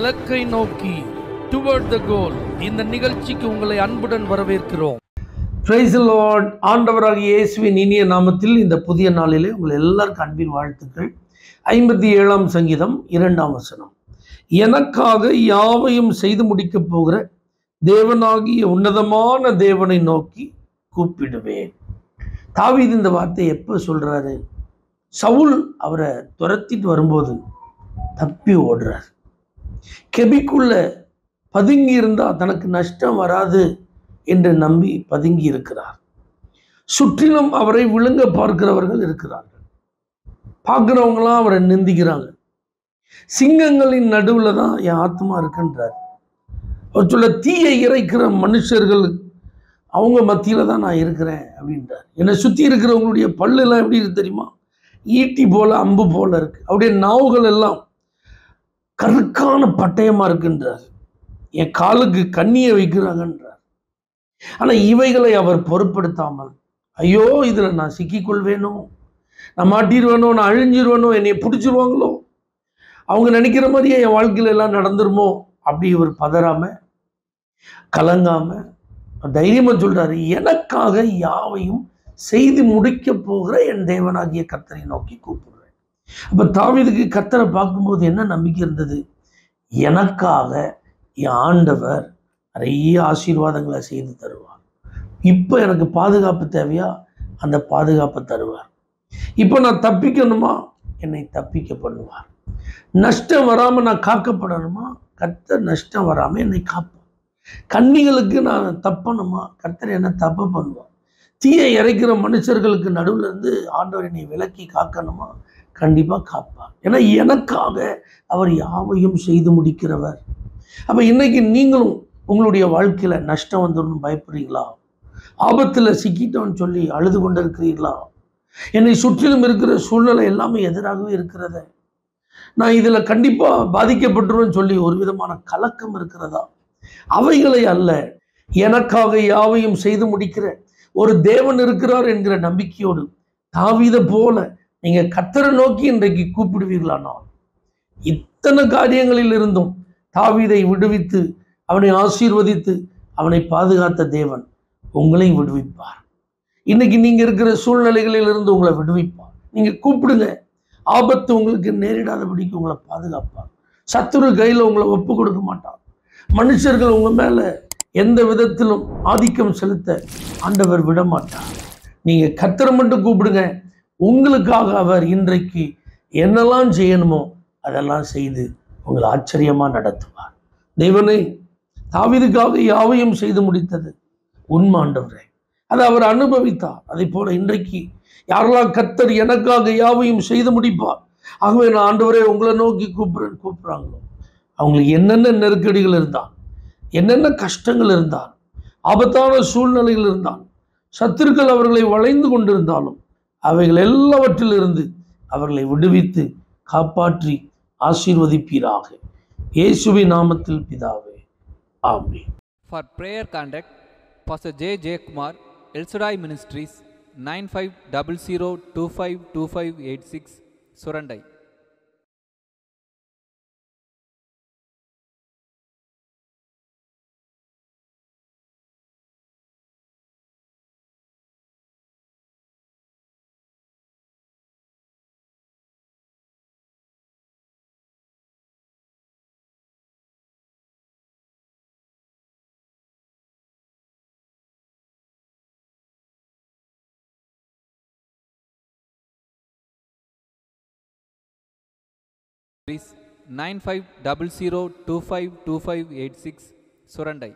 இலக்கை நோக்கி டுவர்ட் த கோல். இந்த நிகழ்ச்சிக்கு உங்களை அன்புடன் வரவேற்கிறோம். Praise the Lord. ஆண்டவராகிய இயேசுவின் இனிய நாமத்தில் இந்த புதிய நாளிலே உங்கள் எல்லாருக்கும் அன்பின் வாழ்த்துக்கள். 57ஆம் சங்கீதம் 2ஆம் வசனம். எனக்காக யாவையும் செய்து முடிக்கப் போகிற தேவனாகிய உன்னதமான தேவனை நோக்கி கூப்பிடுவேன். தாவீது இந்த வார்த்தையை எப்போ சொல்றாரு? சவுல் அவரை துரத்திட்டு வரும்போது தப்பி ஓடுறார். கெபிக்குள்ள பதுங்கி இருந்தா தனக்கு நஷ்டம் வராது என்று நம்பி பதுங்கி இருக்கிறார். சுற்றிலும் அவரை விழுங்க பார்க்கிறவர்கள் இருக்கிறார்கள். பார்க்கிறவங்களாம் அவரை நிந்திக்கிறாங்க. சிங்கங்களின் நடுவுல தான் என் ஆத்மா இருக்குன்றார். அவர் சொல்ல தீயை இறைக்கிற மனுஷர்கள் அவங்க மத்தியில தான் நான் இருக்கிறேன் அப்படின்றார். என்னை சுற்றி இருக்கிறவங்களுடைய பல்லெல்லாம் எப்படி இருக்கு தெரியுமா? ஈட்டி போல அம்பு போல இருக்கு. அவருடைய நாவுகள் எல்லாம் கருக்கான பட்டயமா இருக்குன்றார். என் காலுக்கு கண்ணியை வைக்கிறாங்கன்றார். ஆனா இவைகளை அவர் பொருட்படுத்தாமல், ஐயோ இதுல நான் சிக்கிக்கொள்வேனோ, நான் மாட்டிடுவேனோ, நான் அழிஞ்சிருவேனோ, என்னை பிடிச்சிருவாங்களோ, அவங்க நினைக்கிற மாதிரியே என் வாழ்க்கையில எல்லாம் நடந்துருமோ, அப்படி இவர் பதறாம கலங்காம தைரியமா சொல்றாரு, எனக்காக யாவையும் செய்து முடிக்க போகிற என் தேவனாகிய கர்த்தரை நோக்கி கூப்பிடுறேன். அப்ப தாவீதுக்கு கர்த்தரை பார்க்கும்போது என்ன நம்பிக்கை இருந்தது? எனக்காக என் ஆண்டவர் நிறைய ஆசீர்வாதங்களை செய்து தருவார். இப்போ எனக்கு பாதுகாப்பு தேவையா? அந்த பாதுகாப்பை தருவார். இப்போ நான் தப்பிக்கணுமா? என்னை தப்பிக்க பண்ணுவார். நஷ்டம் வராம நான் காக்கப்படணுமா? கர்த்தர் நஷ்டம் வராம என்னை காப்பார். கன்னிகளுக்கு நான் தப்பணுமா? கர்த்தர் என்ன தப்ப பண்ணுவார். தீயை இறைக்கிற மனுஷர்களுக்கு நடுவில் இருந்து ஆண்டவர் என்னை விலக்கி காக்கணுமா? கண்டிப்பா காப்பார். ஏன்னா எனக்காக அவர் யாவையும் செய்து முடிக்கிறவர். அப்ப இன்னைக்கு நீங்களும் உங்களுடைய வாழ்க்கையில நஷ்டம் வந்துடும் பயப்படுறீங்களா? ஆபத்துல சிக்கிட்டோன்னு சொல்லி அழுது கொண்டு இருக்கிறீர்களா? என்னை சுற்றிலும் இருக்கிற சூழ்நிலை எல்லாமே எதிராகவே இருக்கிறத, நான் இதுல கண்டிப்பா பாதிக்கப்பட்டுருவேன்னு சொல்லி ஒரு விதமான கலக்கம் இருக்கிறதா? அவைகளை அல்ல, எனக்காக யாவையும் செய்து முடிக்கிற ஒரு தேவன் இருக்கிறார் என்கிற நம்பிக்கையோடு தாவீதை போல நீங்க கர்த்தரை நோக்கி இன்றைக்கு கூப்பிடுவீர்களானால், இத்தனை காரியங்களில் இருந்தும் தாவீதை விடுவித்து அவனை ஆசீர்வதித்து அவனை பாதுகாத்த தேவன் உங்களை விடுவிப்பார். இன்னைக்கு நீங்க இருக்கிற சூழ்நிலைகளில் இருந்து உங்களை விடுவிப்பார். நீங்க கூப்பிடுங்க. ஆபத்து உங்களுக்கு நேரிடாதபடிக்கு உங்களை பாதுகாப்பார். சத்துரு கையில உங்களை ஒப்பு கொடுக்க மாட்டார். மனுஷர்கள் உங்க மேல எந்த விதத்திலும் ஆதிக்கம் செலுத்த ஆண்டவர் விட மாட்டார். நீங்க கர்த்தரை மட்டும் கூப்பிடுங்க. உங்களுக்காக அவர் இன்றைக்கு என்னெல்லாம் செய்யணுமோ அதெல்லாம் செய்து உங்களை ஆச்சரியமா நடத்துவார். தேவனே, தாவீதுக்காக யாவையும் செய்து முடித்தது உண்மை ஆண்டவரே. அதை அவர் அனுபவித்தார். அதை போல இன்றைக்கு யாரெல்லாம் கர்த்தர் எனக்காக யாவையும் செய்து முடிப்பார், ஆகவே நான் ஆண்டவரே உங்களை நோக்கி கூப்பிடுறாங்களோ, அவங்களுக்கு என்னென்ன நெருக்கடிகள் இருந்தால், என்னென்ன கஷ்டங்கள் இருந்தால், ஆபத்தான சூழ்நிலைகள் இருந்தால், சத்துருக்கள் அவர்களை வளைந்து கொண்டிருந்தாலும் அவைகள் எல்லாவற்றிலிருந்து அவர்களை விடுவித்து காப்பாற்றி ஆசீர்வதிப்பீராக. இயேசுவின் நாமத்தில் பிதாவே, ஆமென். For prayer contact, Pastor J. J. Kumar, El Shaddai Ministries, 9500252586, Surandai. Please 9500252586, Surandai.